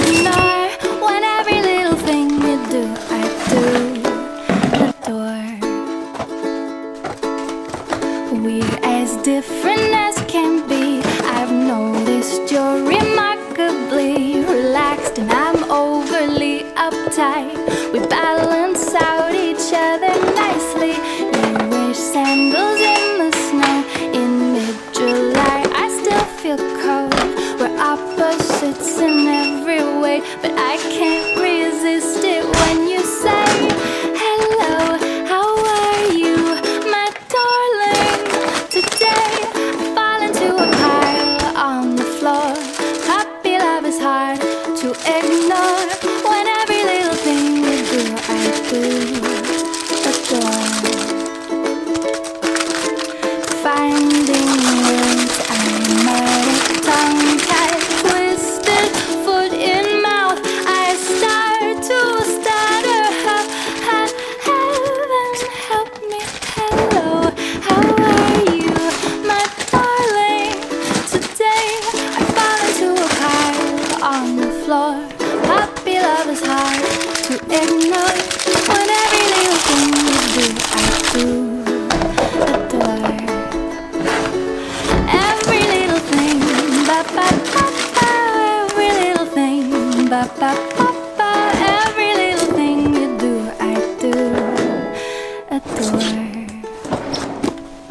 ignore when every little thing you do, I do adore. We're as different as can be. I've noticed you're remarkably relaxed and I'm overly uptight. We balance out each other nicely. You wear sandals in the snow in mid-July. I still feel cold. We're opposites in every way, but I can't resist it when you say hello, how are you, my darling? Today I fall into a pile on the floor. Puppy love is hard to ignore when every little thing you do, I do adore. Finding words, I'm at a tongue-tied, twisted foot in mouth. I start to stutter. Heaven help me. Hello, how are you, my darling? Today I fall into a pile on the floor. Puppy love is hard to ignore when every little